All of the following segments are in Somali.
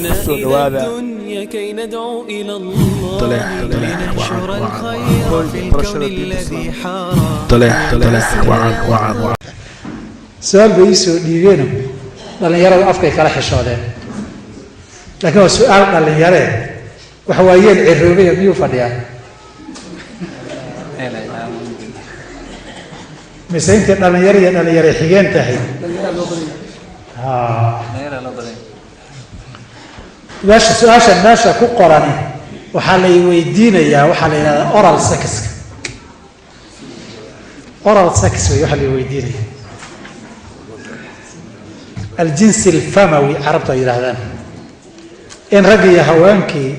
الدنيا كي ندعو إلى الله لننشر الخير في الكون الذي حار. سؤال بيسو ديبينو دلن يرى أفكي كلا حشودين لكن هو سؤال دلن يرى وحوائيين العروبية ميو فديان مسينتي دلن يرى حيين تهي su-aasha meesha ku qorani waxaa la weydiinayaa waxaa la yidhahdaa oral sex wey waxaa la weydiinaya aljinsi alfamawi carabtu ay yidhahdaan in rag iyo haweenkii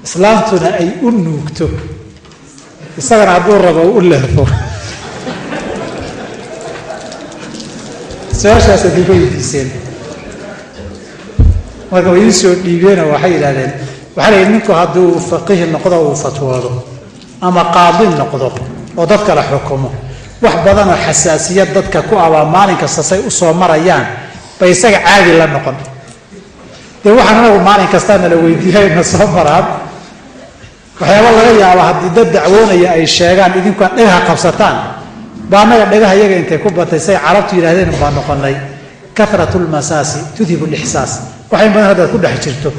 islaamtuna ay u nuugto isagana hadduu rabo u leefo su-aashaas ay ku weydiiseen marka way soo dhiibeen waxay yiraahdeen waxa la ninku hadduu faqih noqdo oo fatwado ama qaadi noqdo oo dadka la xukumo wax badan oo xasaasiyad dadka ku aba maalin kasta say u soo marayaan bay isaga caadi la noqon waxaan anagu maalin kasta la weydiiyay na soo maraan waxyaabo laga yaabo haddii dad dacwoonaya ay sheegaan idinku dhagaha qabsataan baanaga dhagaha iyaga intay ku batay say carabtu yiraahdeen baan noqonay kathratul masasi tudhibu al-ihsas waxay badan hada ku dhex jirto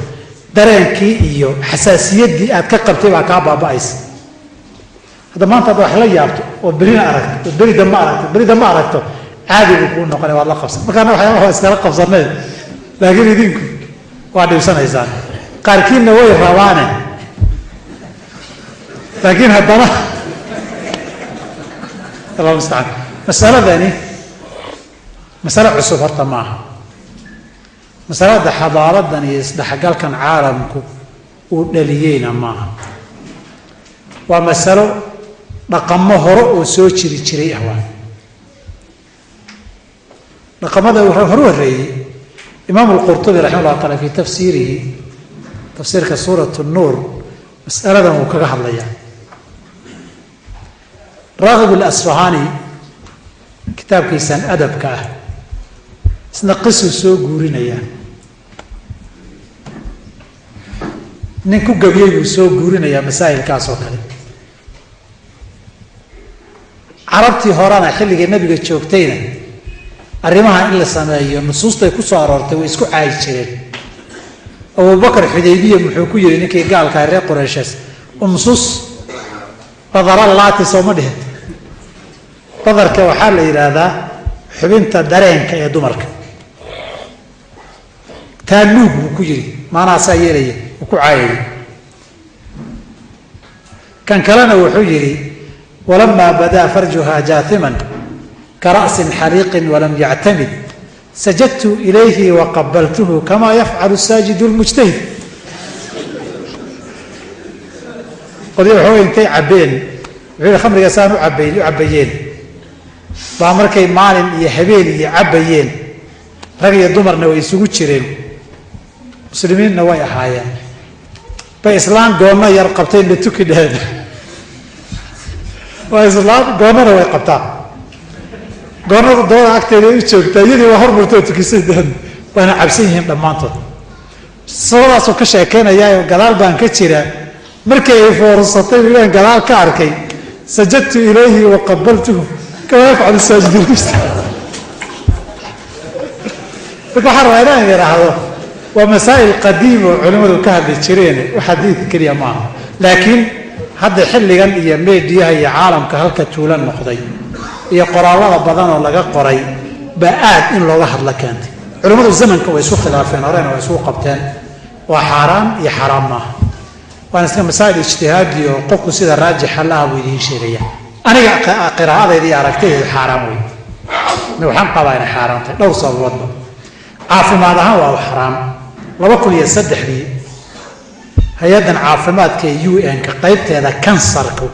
dareenkii iyo xasaasiyadii aad ka qabtay baa ka baaba'aysa hada maanta wax la yaabto oo berina aragto berida ma aragto caadi buu noqonay waa la qabsan marka waxyaabo iska la qabsanay laakiin idinku waa dhibsanaysaan qaarkiina way rabaane laakiin haddana Allah musta'an masaladani masala cusub horta maaha masalada xadaaradan iyo isdhexgalkan caalamku uu dhaliyeyna maaha waa masalo dhaqamo hore oo soo jiri jiray ah dhaqamada hore horeeyay imaam al-Qurtubi rahimahullah ta'ala fi tafsirihi tafsirka suurat an-nur mas'aladan uu kaga hadlayaa Raghib al-Asfahani kitaabkiisan adabka ah isna qiso soo guurinaya nin ku gabiyay uu soo guurinaya masaa'ilkaas oo kale carabtii horana xilliga nabiga joogtayna arrimaha in la sameeyo nusuustay ku soo aroortay way isku caay jireen Abu Bakr Xudaybiya muxuu ku yiri ninkii gaalka reer Qurayshes nusus badara laati soo ma dhihin badarka waxaa la yiraahdaa xubinta dareenka ee dumarka taanuug buu ku yiri maana saayiraya ku caayay kan kalena wuxuu yiri walamma bada farjuha jathiman كرأس حريق ولم يعتمد سجدت إليه وقبلته كما يفعل الساجد المجتهد قضي هو انتي عبين وحي خمر يسانو عبيين بامركي مالين يحبين يعبيين رغي الدمرنا ويسوق جيرين مسلمين نوايا حايا بإسلام قوما يرقبتين لتوكي هذا وإسلام قوما ويقبتان goornada dooda agteeda u joogta iyadii waa hormartoo tukisadaan waana cabsan yihiin dhammaantood sabadaasoo ka sheekeynayaa gadaal baan ka jira markii ay foorsatay wiilaan gadaal ka arkay sajadtu ilayhi wa qabaltuhu kama yafcalu saajiduun waxaa rabaa inaan yidhaahdo waa masaa'il qadiim oo culimmadu ka hadli jireen wax xadiid keliya maaha laakiin hadda xilligan iyo meediyaha iyo caalamka halka tuulan noqday iyo qoraalada badan oo laga qoray baad in looga hadla keentay culimadu zamanka way isku khilaafeen horena way isku qabteen waa xaraam iyo xaraam ma waan isla masaa'il ijtihaadi oo qofku sida raajix Allah uu idin sheegaya aniga qiraa'adeedii aragtayda xaraam way waxaan qabaa in xaraam tahay dhowr sababood caafimaad ahaan waa xaraam 2003 hay'addan caafimaadka UN ka qaybteeda kansarka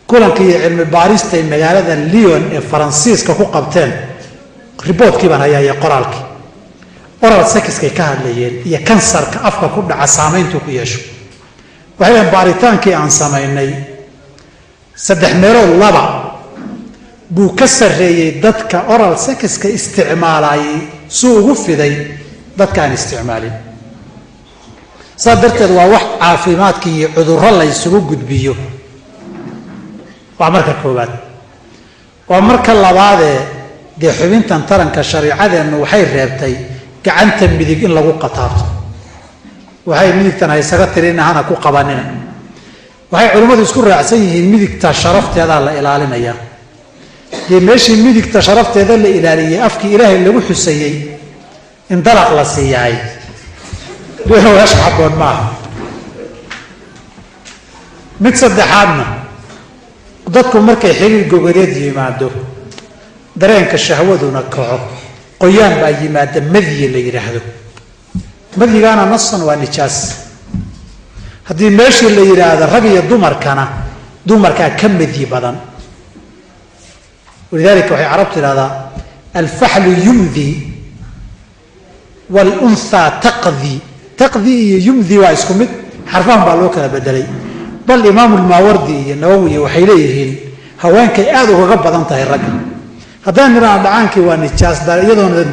kulankii cilmi baarista ee magaalada Lyon ee Faransiiska ku qabteen riboodkii baan hayaa qoraalkii oral sex-ka ka hadlayeen iyo kansarka afka ku dhaca saameyntu ku yeesho waxay baaritaankii aan sameynay 3 meelood laba buu ka sareeyay dadka oral sex-ka isticmaalayay soo ugu fiday dadkaan isticmaalin saa darteed waa wax caafimaadka iyo cudurro la isugu gudbiyo waa marka koowaad waa marka labaadee dee xubintan taranka shariicadeennu waxay reebtay gacanta midig in lagu qataabto waxay midigtan haysaga tirin hana ku qabanina waxay culimmadu isku raacsan yihiin midigta sharafteedaa la ilaalinayaa dee meeshii midigta sharafteeda la ilaaliyey afkii ilaahay lagu xusayey in dalaq la siiyahay weesha xaboon maaha mid saddexaadna dadku markay xiriir gogoleed yimaado dareenka shahwaduna kaco qoyaan baa yimaada madyi la yidhaahdo madyigaana nasan waa nijaas haddii meeshii la yidhaahdo rag iyo dumarkana dumarkaa ka madyi badan walidaalika waxay carabtu tidhahdaa alfaxlu yumdi waalunhaa taqdi taqdi iyo yumdi waa isku mid xarfahan baa loo kala bedelay bal imaamu lmaawardi iyo nawowi waxay leeyihiin haweenkay aada ugaga badan tahay ragga haddaan nidhaana dhacaankii waa nijaas iyadoona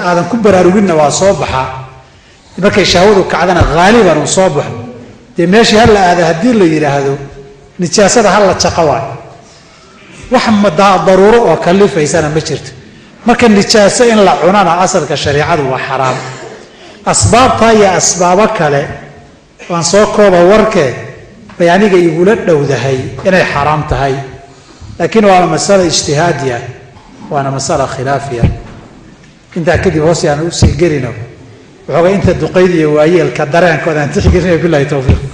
aadan ku baraaruginna waa soo baxaa markay shahwadu kacdana haaliban uu soo baxo dee meeshii hala aada haddii la yidhaahdo nijaasada hala jaqa waayo wax daruuro oo kalifaysana ma jirto marka nijaaso in la cunana asalka shariicadu waa xaraam asbaabtaa iyo asbaabo kale waan soo kooba warkee bay aniga igula dhowdahay inay xaraam tahay laakiin waana masala ijtihaadiya waana masala khilaafiya intaa kadib hoos aan usii gelino waxooga inta duqayd iyo waayeelka dareenkooda aan tixgelinayo billahi tawfiiq